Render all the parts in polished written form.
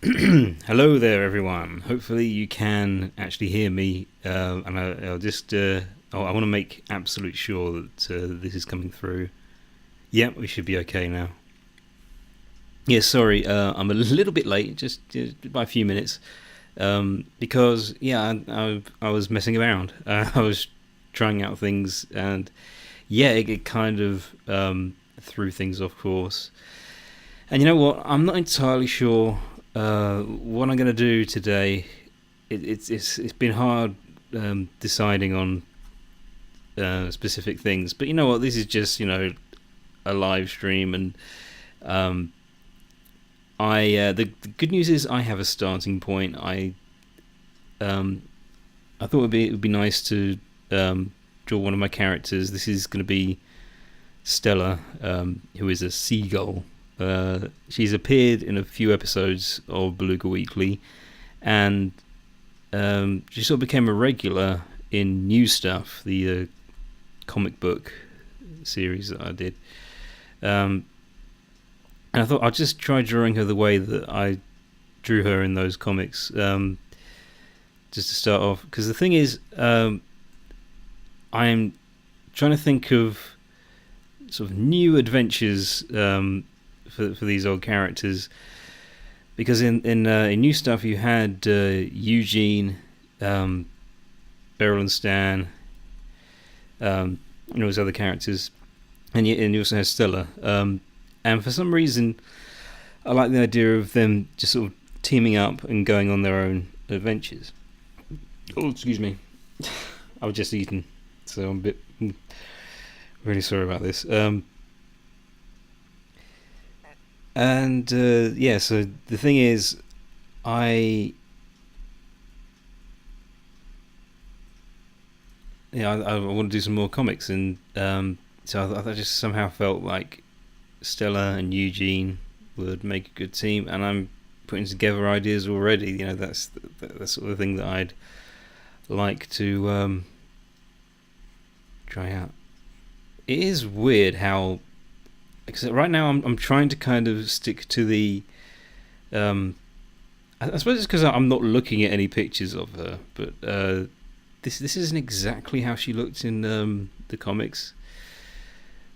Hello there, everyone. Hopefully, you can actually hear me, and I'll just I want to make absolute sure that this is coming through. Yep, we should be okay now. Yeah, sorry, I'm a little bit late, just by a few minutes, because I was messing around. I was trying out things, and yeah, it kind of threw things off course. And you know what? I'm not entirely sure what I'm going to do today. It's been hard deciding on specific things, but you know what? This is just a live stream, and um, the good news is I have a starting point. Um, I thought it would be nice to draw one of my characters. This is going to be Stella, who is a seagull. She's appeared in a few episodes of Beluga Weekly, and she sort of became a regular in New Stuff, the comic book series that I did. And I thought I'd just try drawing her the way that I drew her in those comics, just to start off. Because the thing is, I'm trying to think of sort of new adventures for these old characters, because in New Stuff you had Eugene, Beryl and Stan, his other characters, and you also had Stella. And for some reason, I like the idea of them just sort of teaming up and going on their own adventures. Oh, excuse me, I was just eating, so I'm a bit really sorry about this. So the thing is, I I want to do some more comics, and so I just somehow felt like Stella and Eugene would make a good team, and I'm putting together ideas already. That's the sort of thing that I'd like to try out. It is weird how, because right now I'm trying to kind of stick to the. I suppose it's because I'm not looking at any pictures of her, but this isn't exactly how she looked in the comics.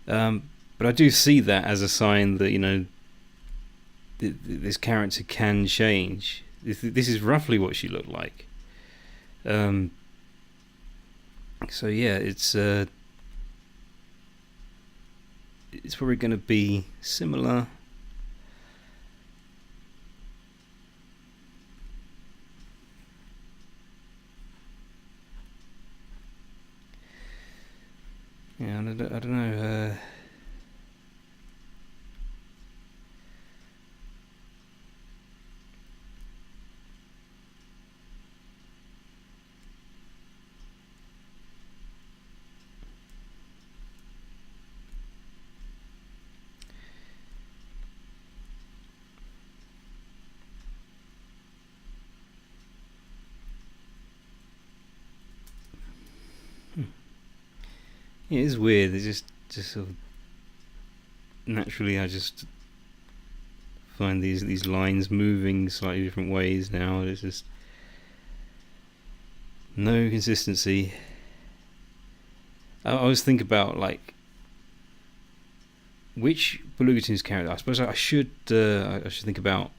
But I do see that as a sign that this character can change. This is roughly what she looked like. So yeah, it's probably going to be similar. Yeah, I don't know. Yeah, it is weird. It's just sort of naturally, I just find these lines moving slightly different ways now. There's just no consistency. I always think about like which Beluga Tunes character. I suppose I should think about.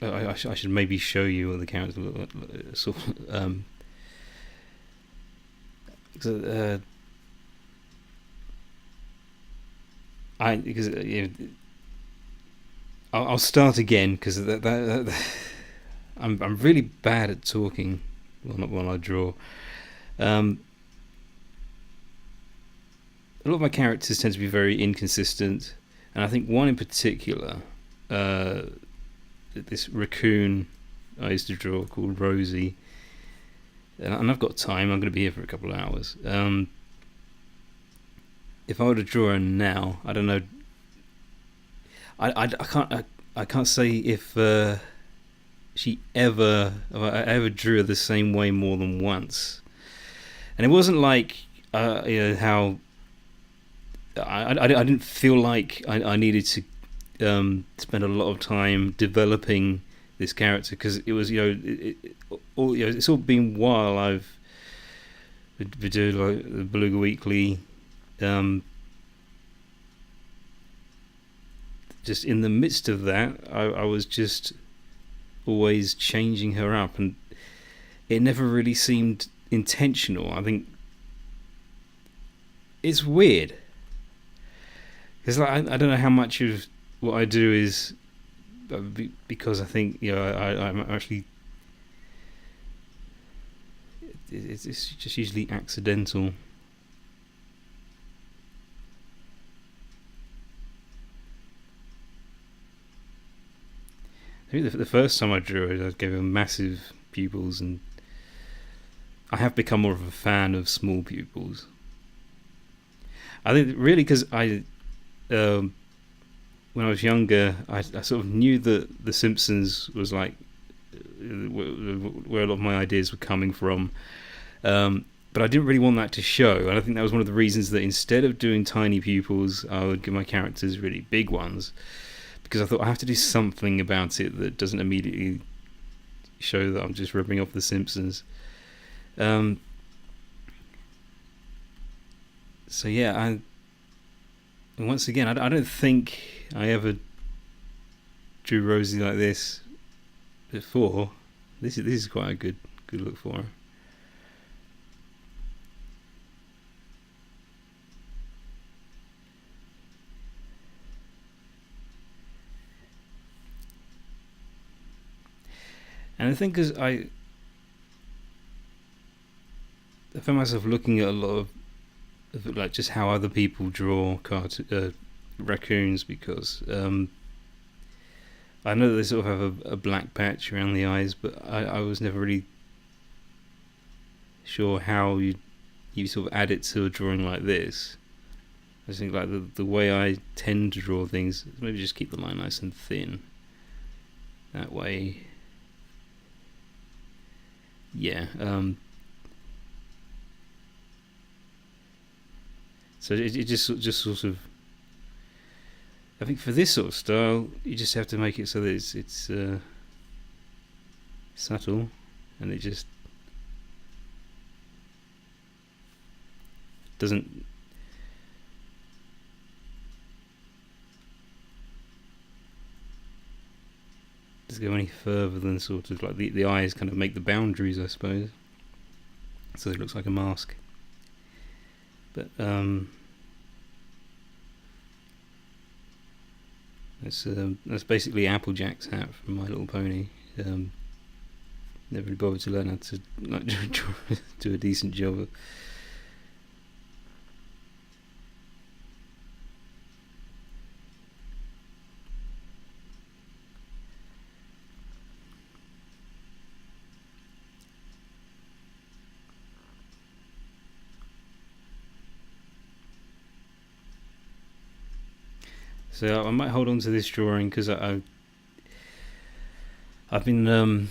I should maybe show you what the characters look like, sort of. Because I'll start again because I'm really bad at talking when I draw. A lot of my characters tend to be very inconsistent, and I think one in particular, this raccoon I used to draw called Rosie, and I've got time. I'm going to be here for a couple of hours. If I were to draw her now, I don't know. I can't say if I ever drew her the same way more than once, and it wasn't like how I didn't feel like I needed to spent a lot of time developing this character, because it was, it's all been while I've been doing like the Beluga Weekly. Just in the midst of that, I was just always changing her up, and it never really seemed intentional. I think it's weird, because like, I don't know how much of what I do is because I think, I'm actually, it's just usually accidental. I think the first time I drew it, I gave her massive pupils, and I have become more of a fan of small pupils. I think really because when I was younger, I sort of knew that The Simpsons was like where a lot of my ideas were coming from, but I didn't really want that to show, and I think that was one of the reasons that instead of doing tiny pupils, I would give my characters really big ones, because I thought I have to do something about it that doesn't immediately show that I'm just ripping off The Simpsons. So yeah, and once again, I don't think I ever drew Rosie like this before. This is quite a good look for her. And I think because I found myself looking at a lot of like just how other people draw raccoons, because I know that they sort of have a black patch around the eyes, but I was never really sure how you sort of add it to a drawing like this. I just think like the way I tend to draw things, maybe just keep the line nice and thin. That way, yeah. So it just sort of, I think for this sort of style, you just have to make it so that it's subtle, and it just doesn't go any further than sort of like the eyes kind of make the boundaries, I suppose, so it looks like a mask. But that's basically Applejack's hat from My Little Pony. Never really bothered to learn how to like do a decent job. So I might hold on to this drawing, because I've been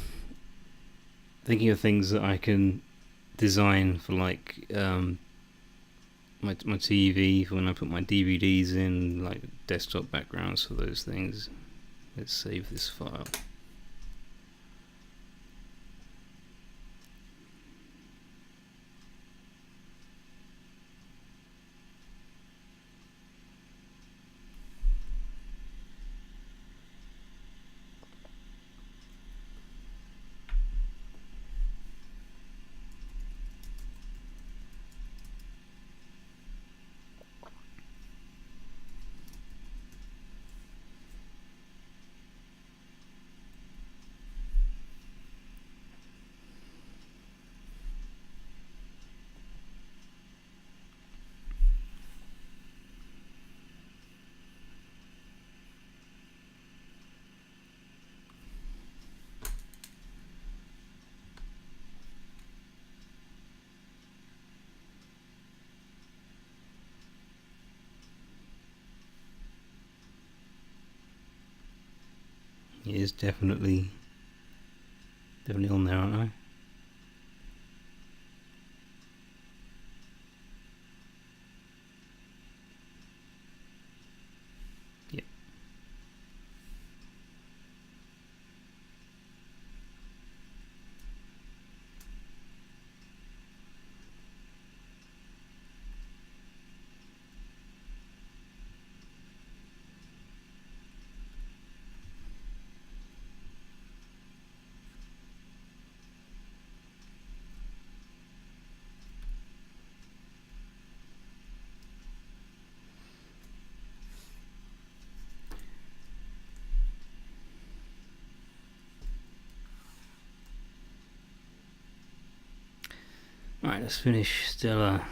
thinking of things that I can design for, like my TV, for when I put my DVDs in, like desktop backgrounds for those things. Let's save this file. It is definitely on there, aren't I? Yeah. Right, let's finish Stella.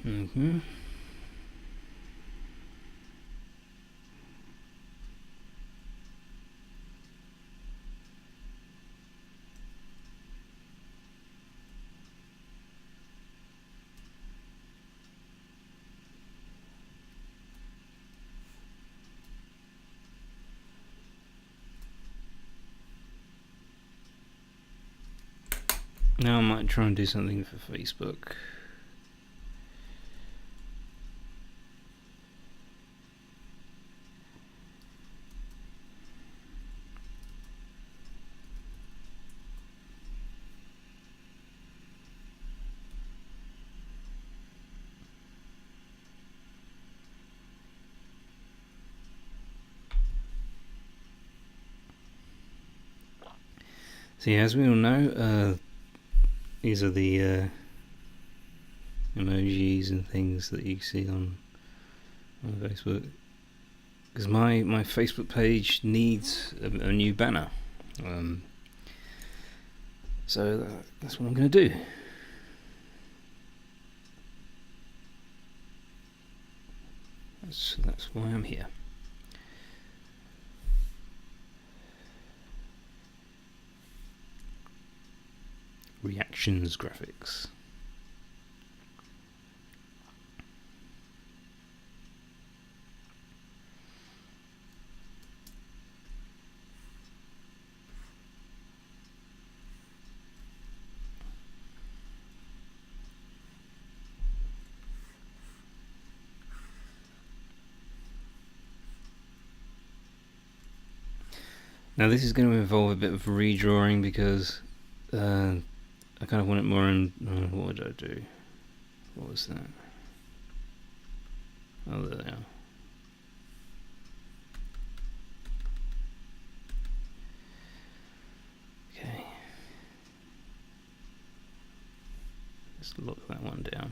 Mm-hmm. Now I might try and do something for Facebook. So yeah, as we all know, these are the emojis and things that you see on Facebook. Because my Facebook page needs a new banner. So that's what I'm going to do. That's why I'm here. Reactions graphics. Now this is going to involve a bit of redrawing because I kind of want it more in... what did I do? What was that? Oh, there they are. Okay. Let's lock that one down.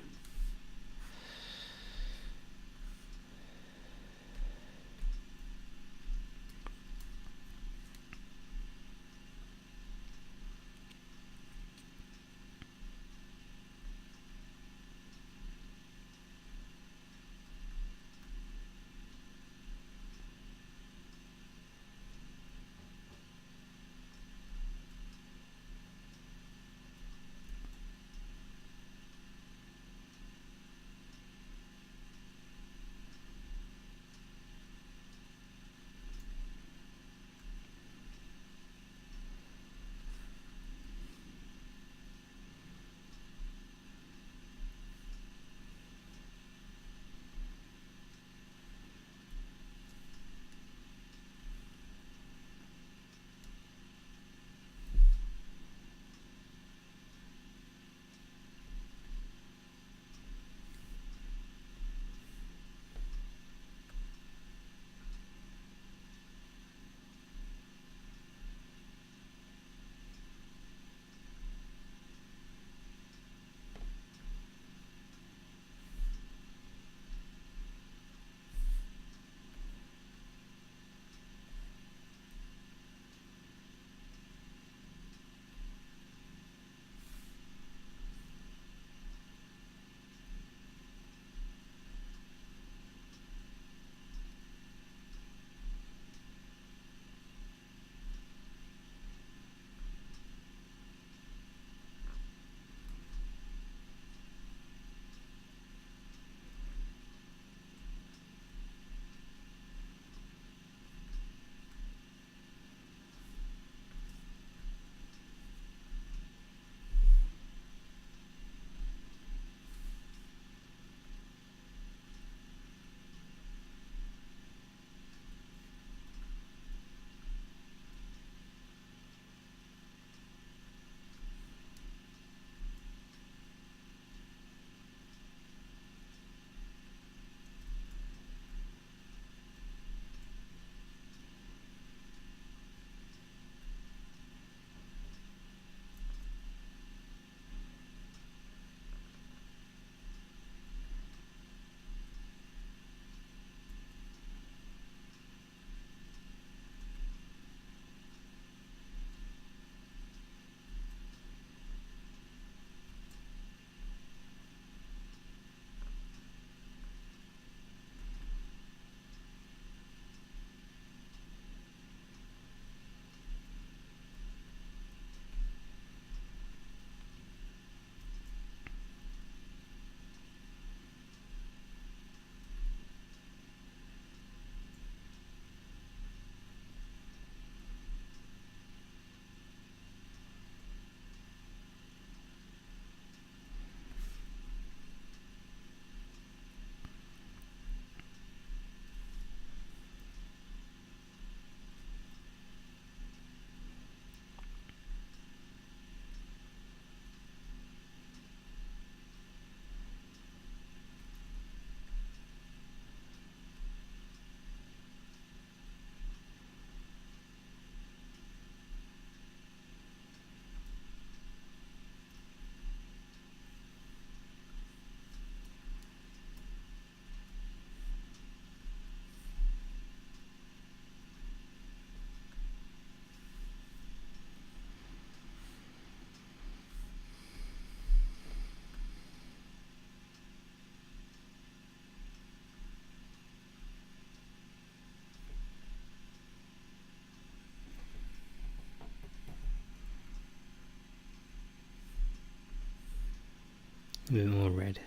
A bit more red.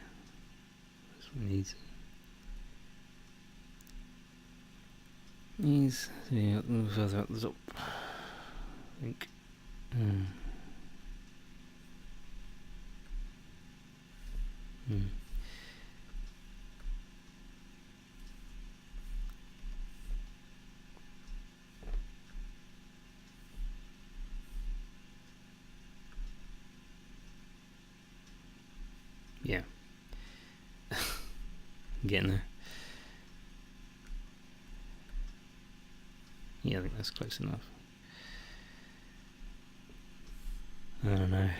That's what we need. Needs to be a little further up the top, I think. Yeah. Getting there. Yeah, I think that's close enough. I don't know.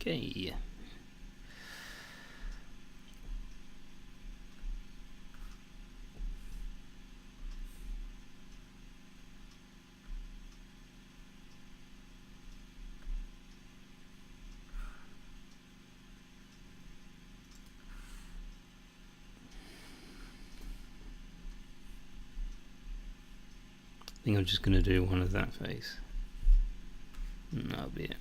Okay. I think I'm just going to do one of that face. And that'll be it.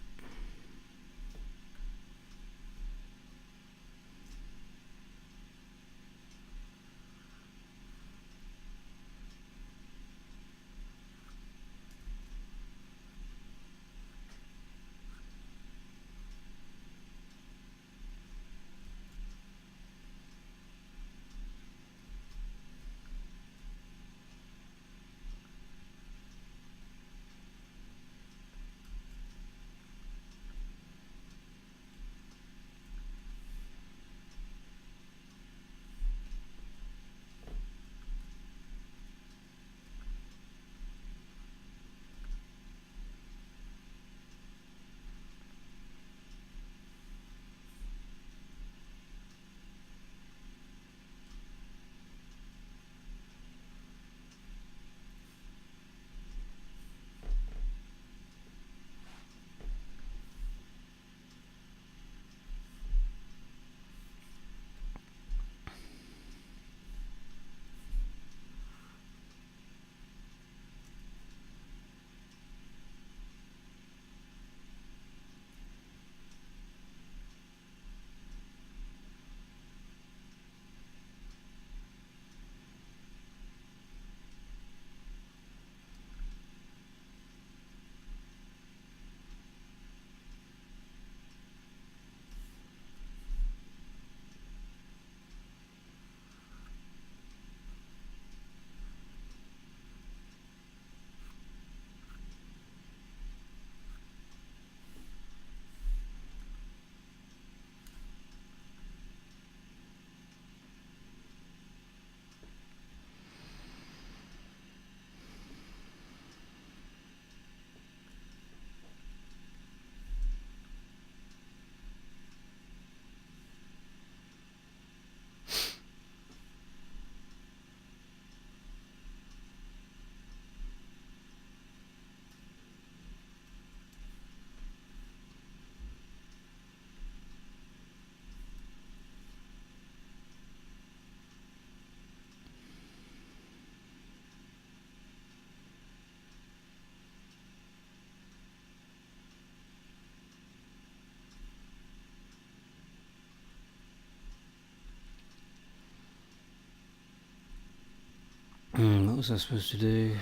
What was I supposed to do?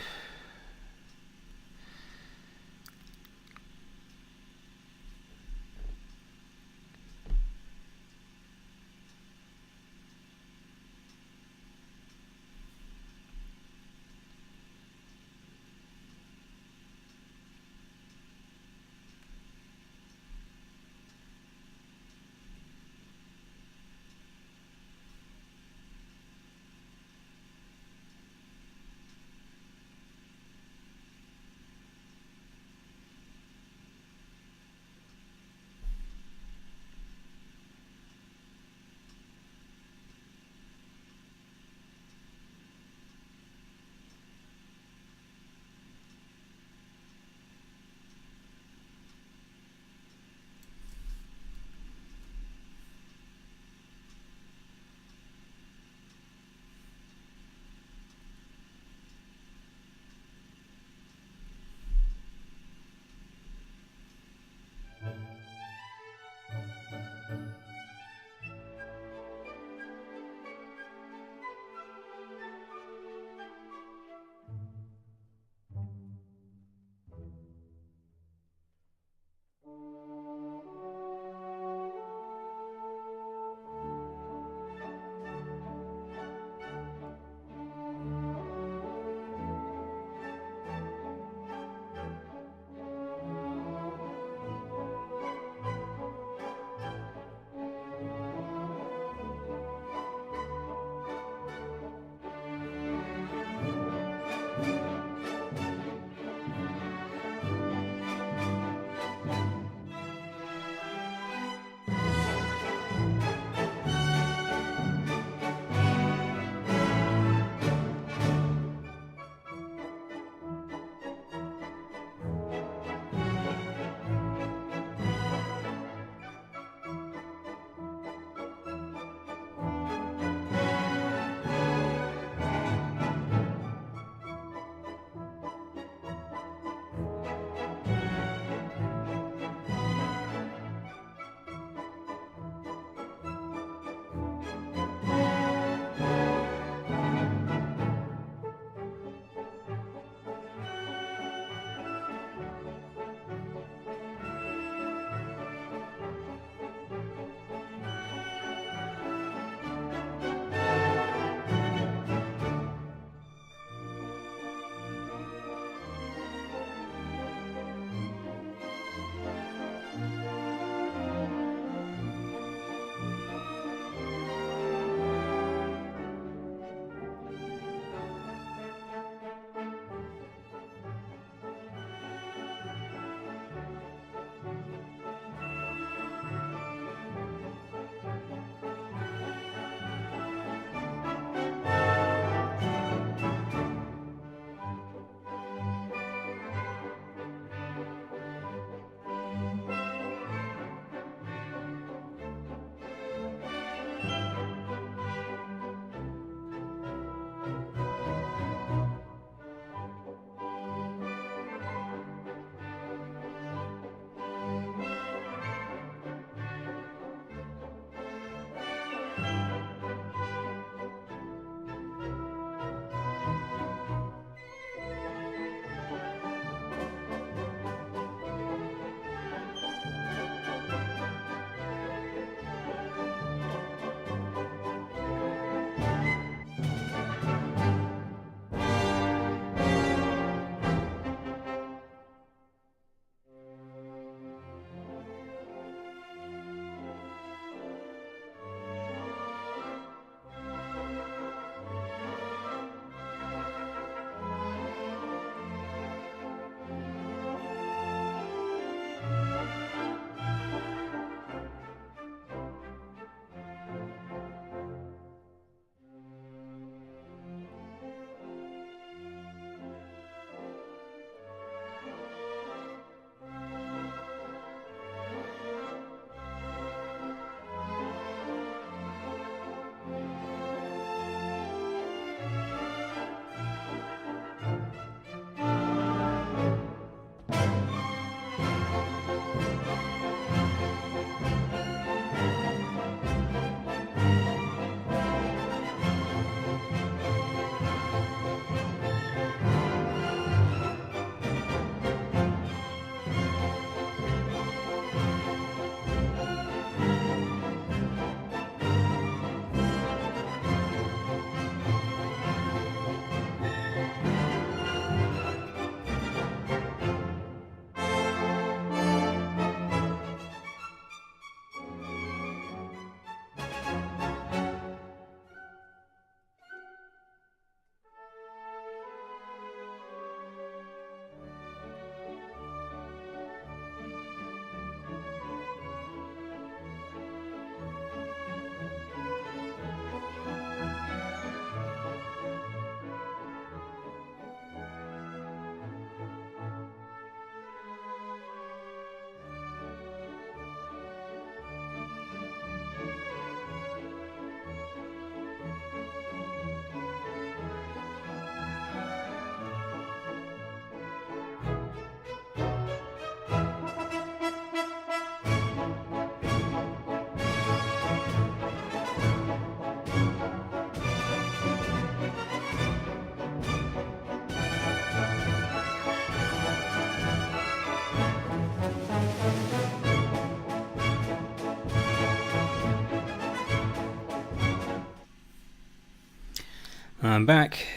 I'm back.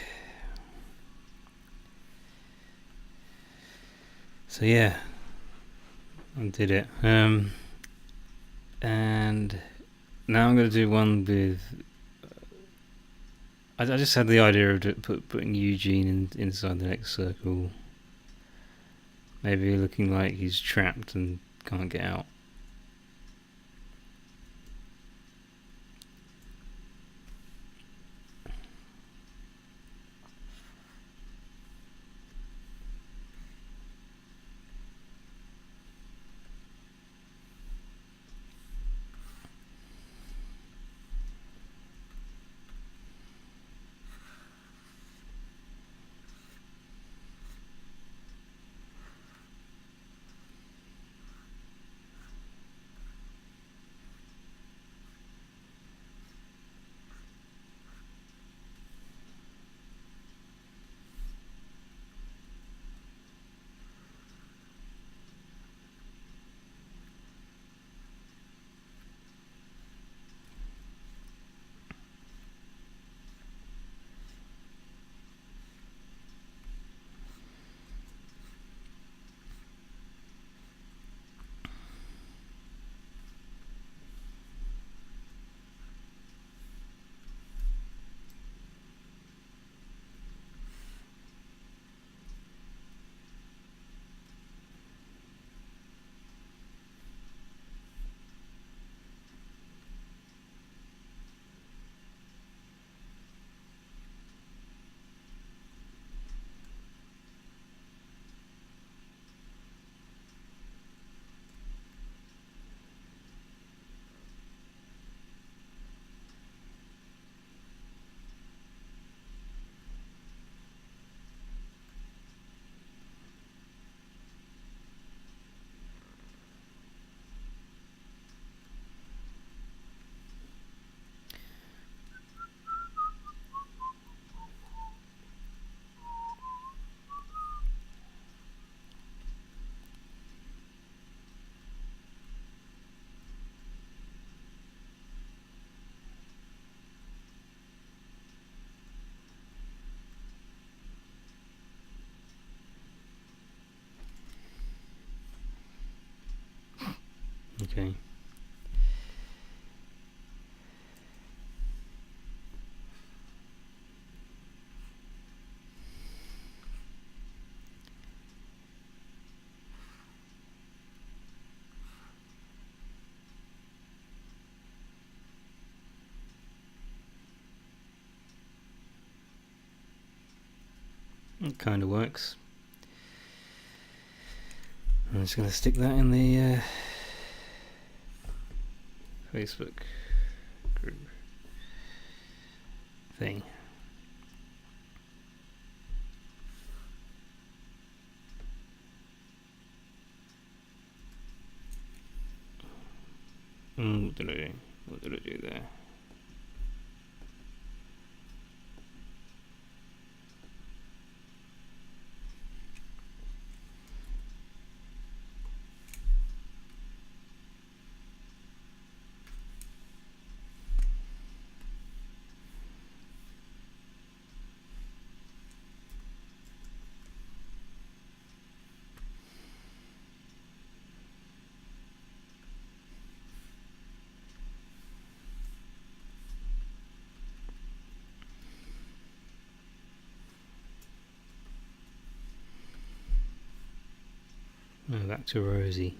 So yeah, I did it. And now I'm going to do one with. I just had the idea of putting Eugene inside the next circle. Maybe looking like he's trapped and can't get out. Okay. It kind of works. I'm just going to stick that in the Facebook group thing. What did I do? What did I do there? Oh, back to Rosie.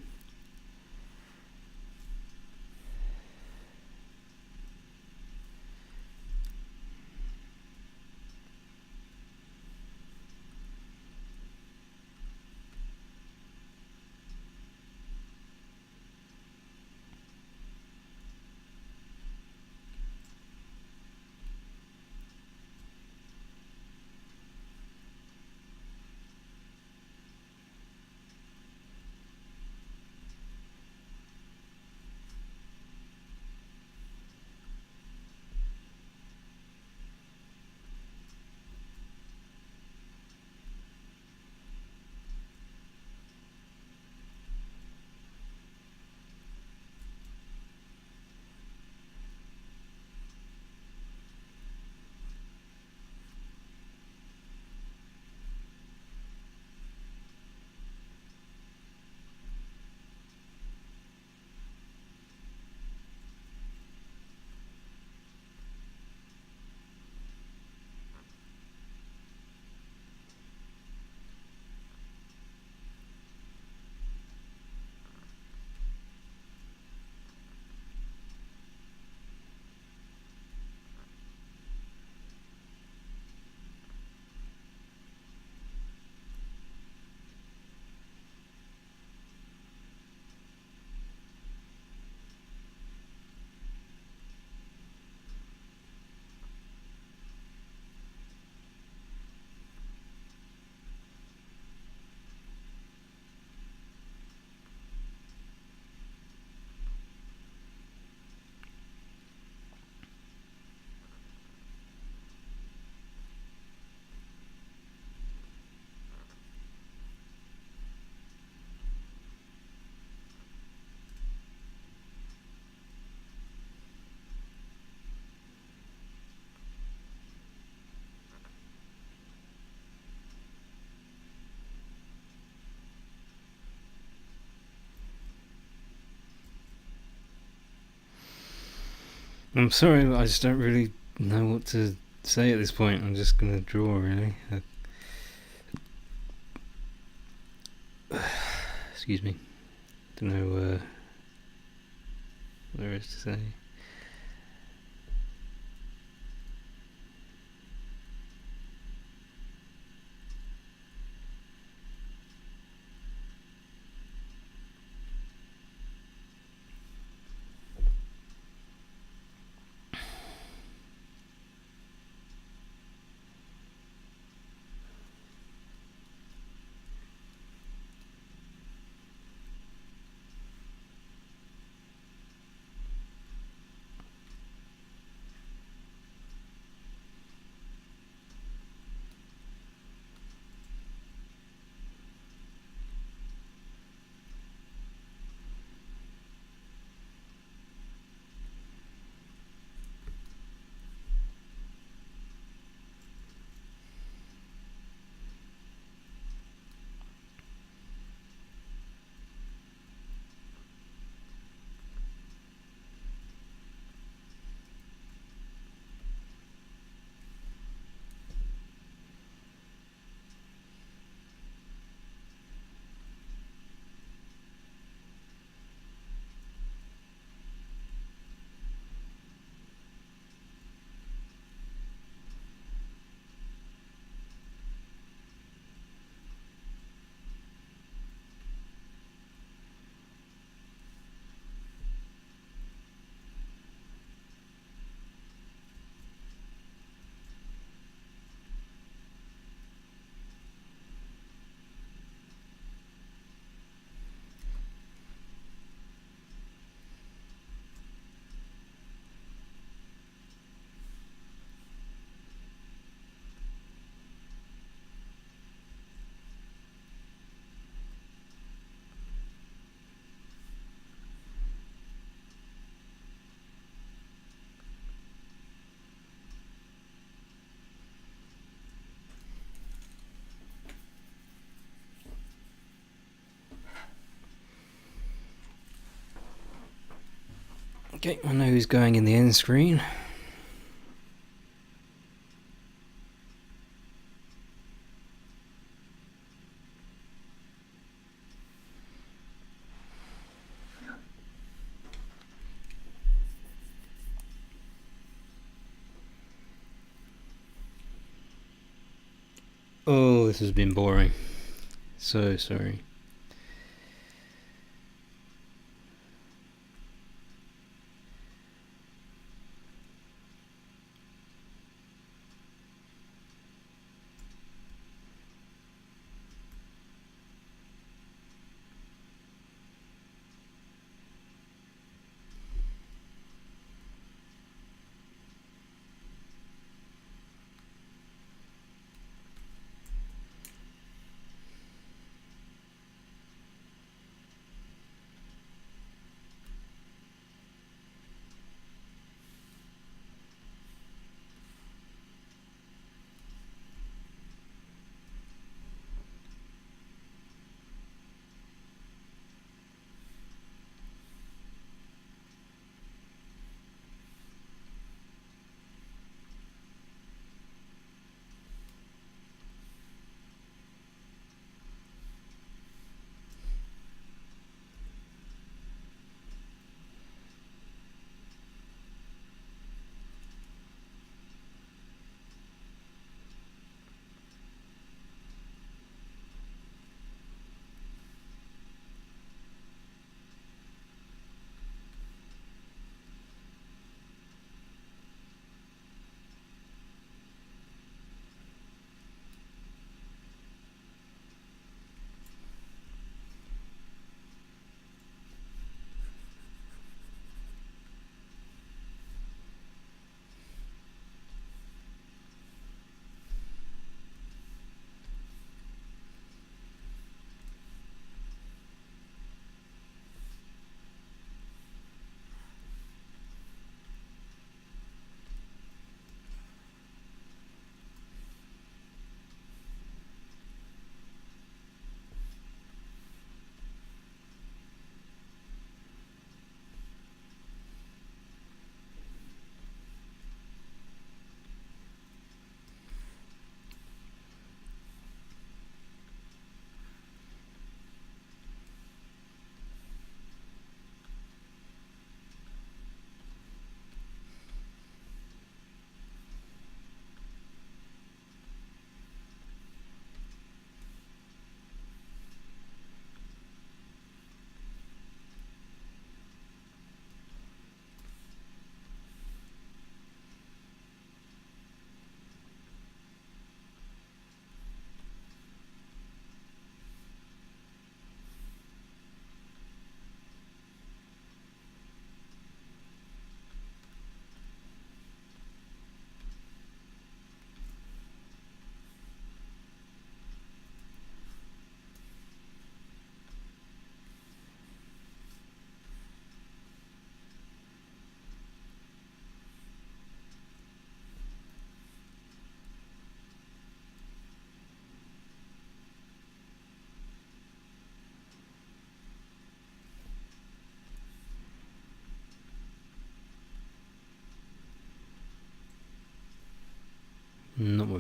I'm sorry, but I just don't really know what to say at this point. I'm just gonna draw, really. Excuse me. Don't know what there is to say. Okay, I know who's going in the end screen. Oh, this has been boring. So sorry.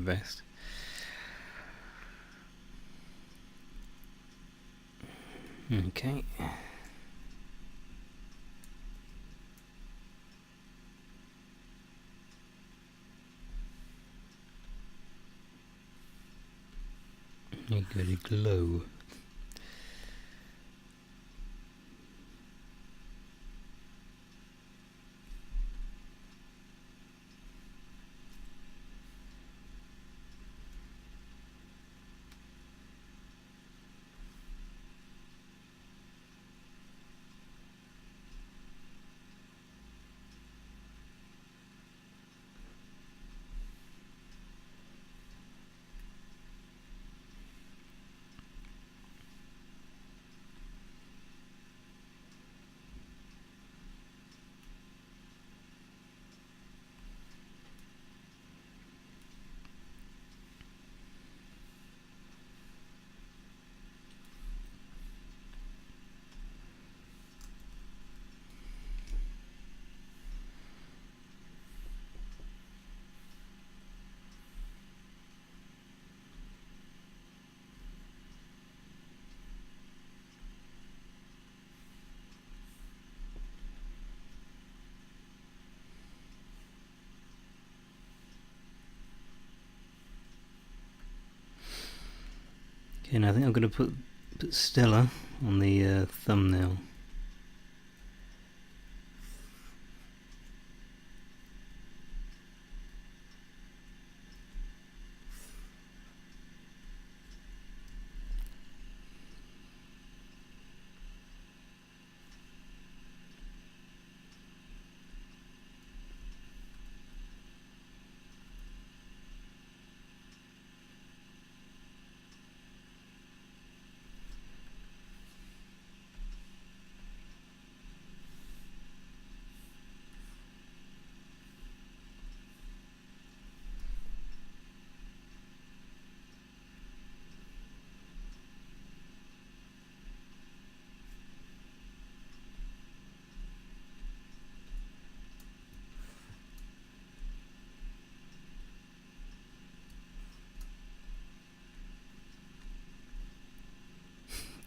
best. Okay. You got a glow. Okay, now I think I'm going to put Stella on the thumbnail.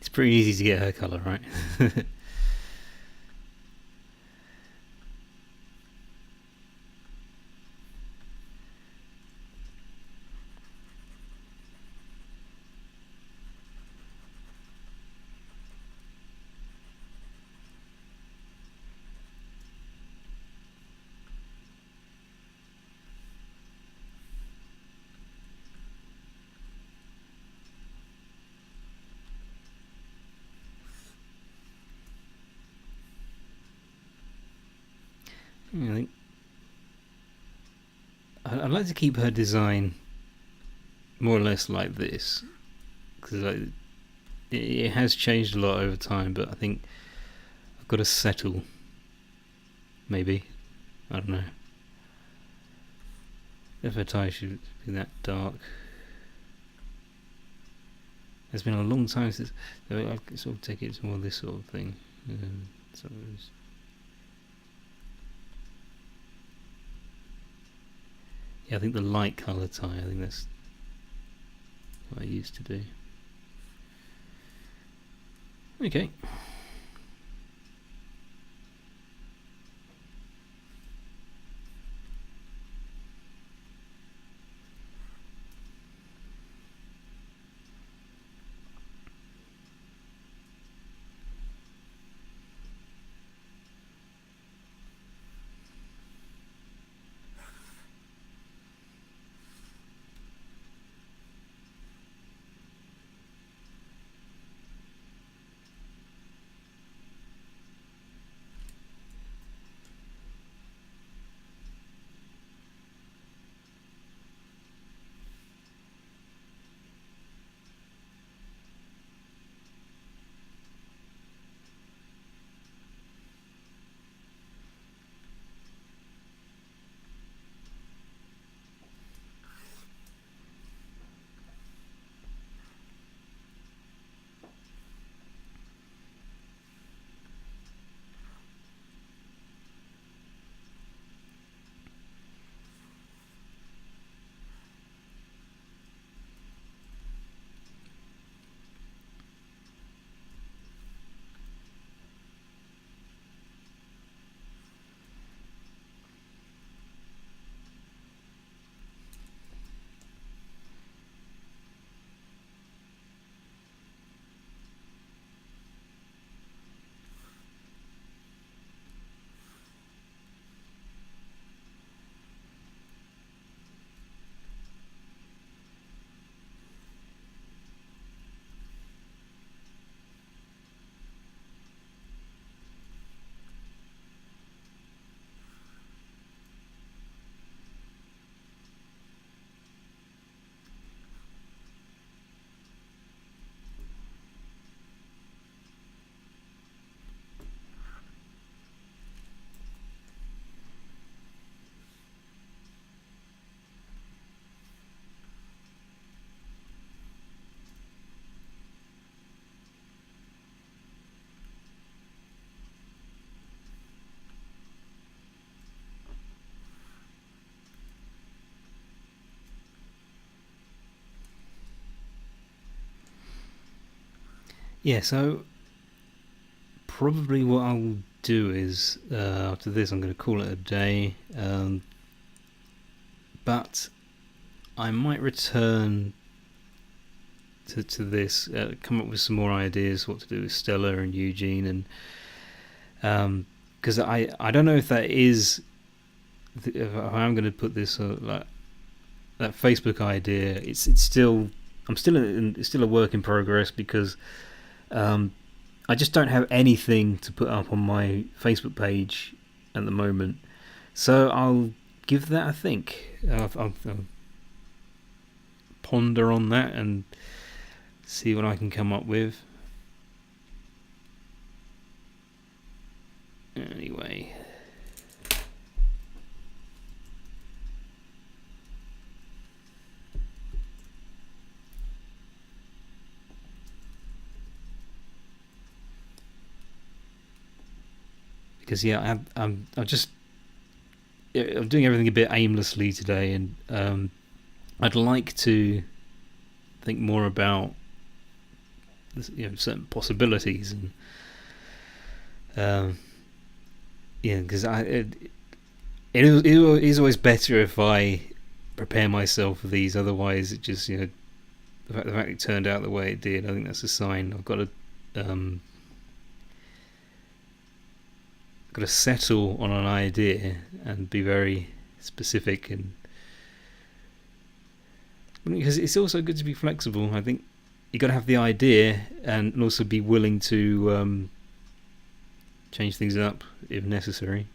It's pretty easy to get her colour, right? I think I'd like to keep her design more or less like this, because it has changed a lot over time, but I think I've got to settle, maybe. I don't know. If her tie should be that dark. It's been a long time since I sort of take it to more this sort of thing. Yeah, I think the light colour tie, I think that's what I used to do. Okay. Yeah, so probably what I'll do is after this I'm going to call it a day, but I might return to this, come up with some more ideas what to do with Stella and Eugene, and because I don't know if that is if I'm going to put this like that Facebook idea. It's still it's still a work in progress because I just don't have anything to put up on my Facebook page at the moment. So I'll give that a think. I'll ponder on that and see what I can come up with. Anyway. Because yeah, I'm doing everything a bit aimlessly today, and I'd like to think more about certain possibilities, and because it is always better if I prepare myself for these. Otherwise, it just the fact it turned out the way it did, I think that's a sign. I've got to settle on an idea and be very specific, and because it's also good to be flexible. I think you got to have the idea and also be willing to change things up if necessary.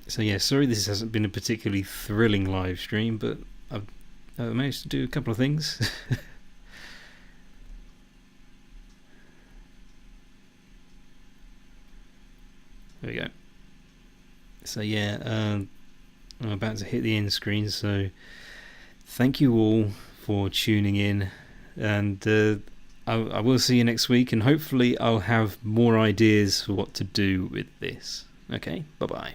So yeah, sorry this hasn't been a particularly thrilling live stream, but I've managed to do a couple of things. There we go. So yeah, I'm about to hit the end screen, so thank you all for tuning in, and I will see you next week, and hopefully I'll have more ideas for what to do with this. Okay, bye bye.